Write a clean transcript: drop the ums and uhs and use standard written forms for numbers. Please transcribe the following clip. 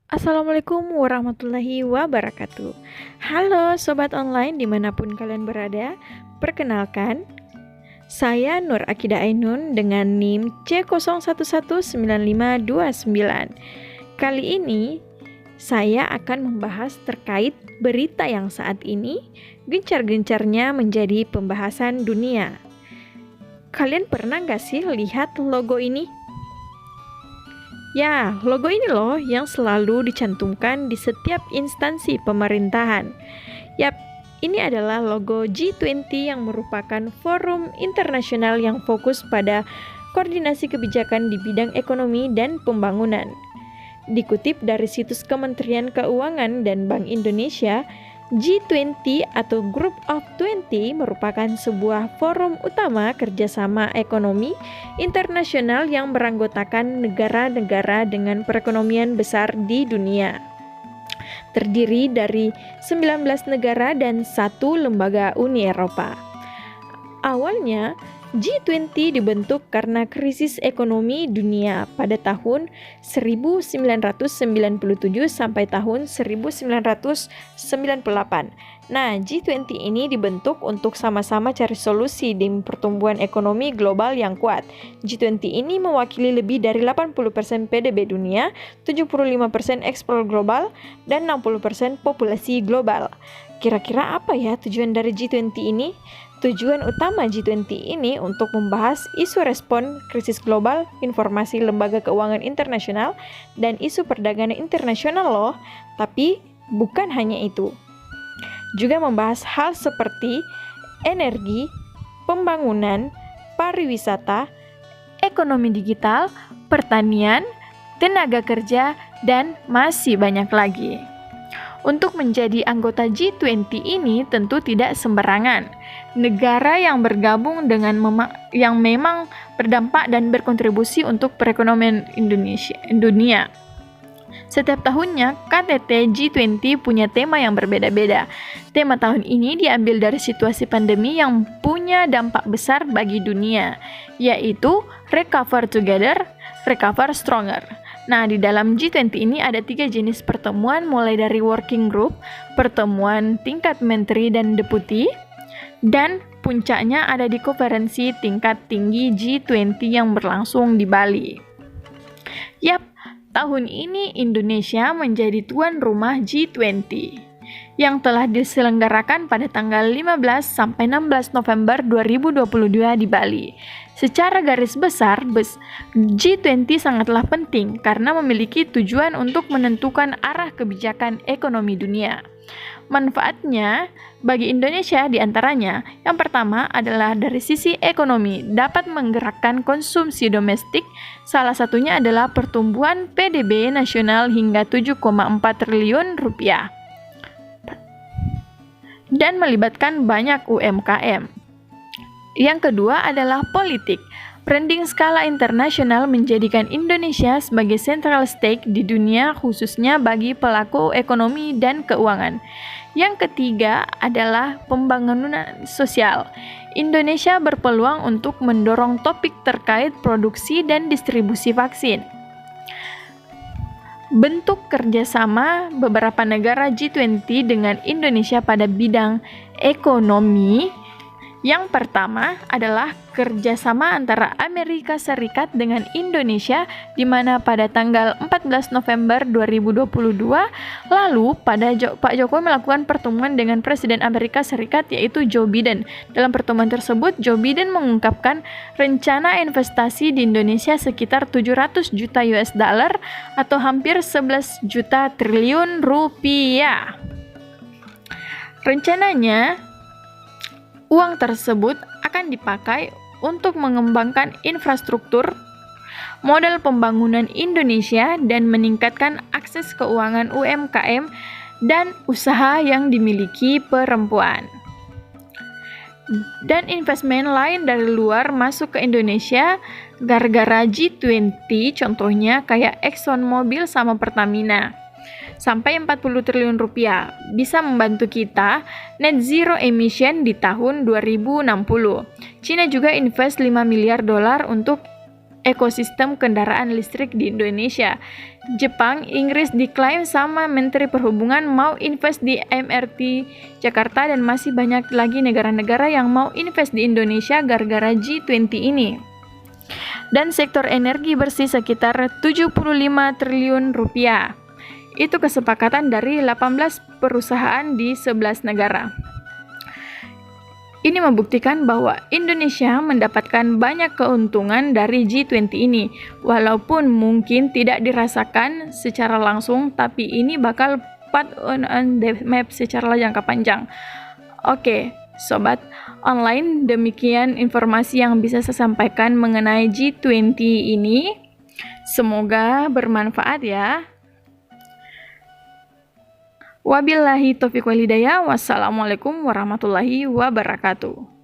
Assalamualaikum warahmatullahi wabarakatuh. Halo Sobat Online dimanapun kalian berada. Perkenalkan, saya Nur Akida Ainun dengan NIM C01195529. Kali ini saya akan membahas terkait berita yang saat ini gencar-gencarnya menjadi pembahasan dunia. Kalian pernah gak sih lihat logo ini? Ya, logo ini loh yang selalu dicantumkan di setiap instansi pemerintahan. Yap, ini adalah logo G20 yang merupakan forum internasional yang fokus pada koordinasi kebijakan di bidang ekonomi dan pembangunan. Dikutip dari situs Kementerian Keuangan dan Bank Indonesia, G20 atau Group of 20 merupakan sebuah forum utama kerjasama ekonomi internasional yang beranggotakan negara-negara dengan perekonomian besar di dunia. Terdiri dari 19 negara dan 1 lembaga Uni Eropa. Awalnya, G20 dibentuk karena krisis ekonomi dunia pada tahun 1997 sampai tahun 1998. Nah, G20 ini dibentuk untuk sama-sama cari solusi demi pertumbuhan ekonomi global yang kuat. G20 ini mewakili lebih dari 80% PDB dunia, 75% ekspor global, dan 60% populasi global. Kira-kira apa ya tujuan dari G20 ini? Tujuan utama G20 ini untuk membahas isu respon krisis global, informasi lembaga keuangan internasional, dan isu perdagangan internasional loh. Tapi bukan hanya itu. Juga membahas hal seperti energi, pembangunan, pariwisata, ekonomi digital, pertanian, tenaga kerja, dan masih banyak lagi. Untuk menjadi anggota G20 ini tentu tidak sembarangan. Negara yang bergabung dengan yang memang berdampak dan berkontribusi untuk perekonomian dunia. Setiap tahunnya, KTT G20 punya tema yang berbeda-beda. Tema tahun ini diambil dari situasi pandemi yang punya dampak besar bagi dunia, yaitu Recover Together, Recover Stronger. Nah, di dalam G20 ini ada 3 jenis pertemuan, mulai dari working group, pertemuan tingkat menteri dan deputi, dan puncaknya ada di konferensi tingkat tinggi G20 yang berlangsung di Bali. Yap, tahun ini Indonesia menjadi tuan rumah G20 yang telah diselenggarakan pada tanggal 15 sampai 16 November 2022 di Bali. Secara garis besar, G20 sangatlah penting karena memiliki tujuan untuk menentukan arah kebijakan ekonomi dunia. Manfaatnya bagi Indonesia diantaranya, yang pertama adalah dari sisi ekonomi, dapat menggerakkan konsumsi domestik, salah satunya adalah pertumbuhan PDB nasional hingga 7,4 triliun rupiah, dan melibatkan banyak UMKM. Yang kedua adalah politik. Branding skala internasional menjadikan Indonesia sebagai central stake di dunia khususnya bagi pelaku ekonomi dan keuangan. Yang ketiga adalah pembangunan sosial. Indonesia berpeluang untuk mendorong topik terkait produksi dan distribusi vaksin. Bentuk kerjasama beberapa negara G20 dengan Indonesia pada bidang ekonomi. Yang pertama adalah kerjasama antara Amerika Serikat dengan Indonesia, di mana pada tanggal 14 November 2022 lalu Pak Jokowi melakukan pertemuan dengan Presiden Amerika Serikat yaitu Joe Biden. Dalam pertemuan tersebut, Joe Biden mengungkapkan rencana investasi di Indonesia sekitar 700 juta US dollar atau hampir 11 juta triliun rupiah. Rencananya uang tersebut akan dipakai untuk mengembangkan infrastruktur, modal pembangunan Indonesia, dan meningkatkan akses keuangan UMKM dan usaha yang dimiliki perempuan. Dan investmen lain dari luar masuk ke Indonesia gara-gara G20, contohnya kayak ExxonMobil sama Pertamina. Sampai 40 triliun rupiah bisa membantu kita net zero emission di tahun 2060. Cina juga invest 5 miliar dolar untuk ekosistem kendaraan listrik di Indonesia. Jepang, Inggris diklaim sama Menteri Perhubungan mau invest di MRT Jakarta dan masih banyak lagi negara-negara yang mau invest di Indonesia gara-gara G20 ini. Dan sektor energi bersih sekitar 75 triliun rupiah. Itu kesepakatan dari 18 perusahaan di 11 negara. Ini membuktikan bahwa Indonesia mendapatkan banyak keuntungan dari G20 ini, walaupun mungkin tidak dirasakan secara langsung, tapi ini bakal part on the map secara jangka panjang. Oke, sobat online, demikian informasi yang bisa saya sampaikan mengenai G20 ini. Semoga bermanfaat ya. Wabillahi taufiq wal hidayah. Wassalamualaikum warahmatullahi wabarakatuh.